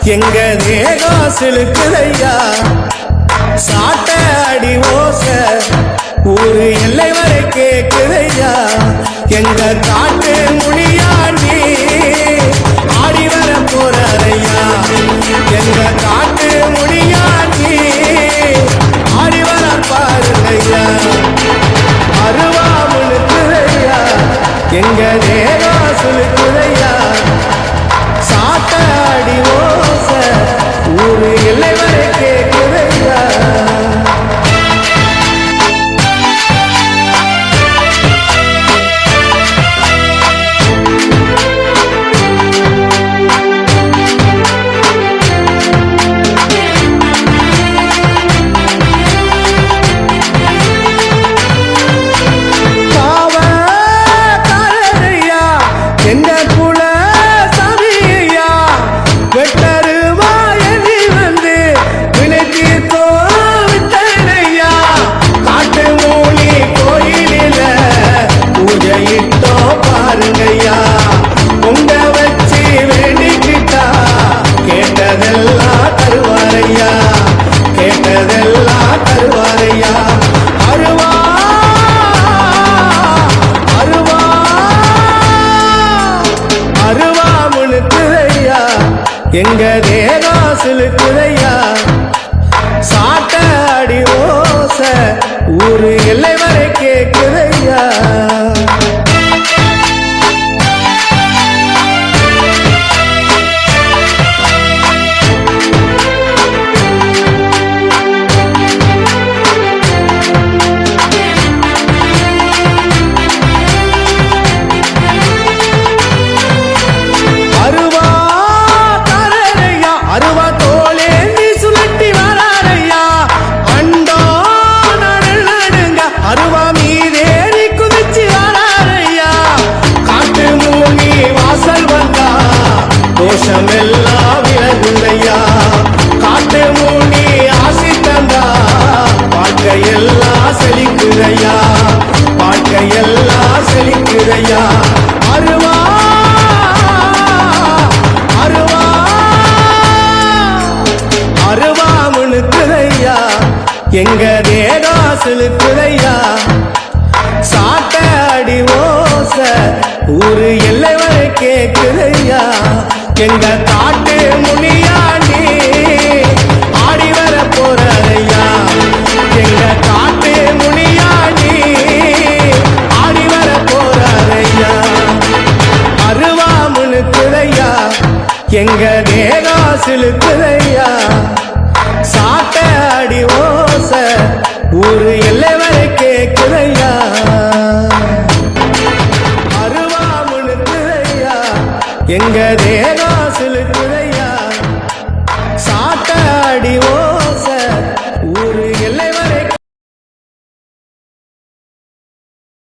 எங்க தேகம் சிலுக்குதையா சாட்ட அடி ஓச ஊரு எல்லை வரை கேக்குதையா எங்க காட்டு முடியாண்டி ஆடி வர போறாரையா எங்க காட்டு முடியாண்டி ஆடி வர பாருங்கய்யா அருவா முழுக்குதையா எங்க தேகம் சிலுக்குதையா சாட்ட அடி ஓச ஊரு எல்லை வரை கேக்குதையா எங்க தேகம் சிலுக்குதையா சாட்ட அடி ஓச ஊரு எல்லை வரை கேக்குதையா அருவா தோளேந்தி சுழட்டி வராரையா அண்டோ நடல் நடுங்க அருவா மீதேறி குதிச்சு வராரையா காட்டு மூங்கி வாசல் வந்தா தோஷமெல்லாம் விலகுதையா காட்டு மூங்கி ஆசி தந்தா வாழ்க்கையெல்லாம் செழிக்குதையா வாழ்க்கையெல்லாம் செழிக்குதையா அருவா அருவா முழுக்குதையா எங்க தேகம் சிலுக்குதையா சாட்ட அடி ஓச ஊரு எல்லை வரை கேக்குதையா எங்க காட்டு முனியாண்டி ஆடி வர போறாரையா எங்க காட்டு முனியாண்டி ஆடி வர போறாரையா அருவா முழுக்குதையா எங்க தேகம் சிலுக்குதையா சாட்ட அடி ஓச ஊரு எல்லை வரை கேக்குதையா அருவா முழுக்குதையா எங்க தேகம் சிலுக்குதையா சாட்ட அடி ஓ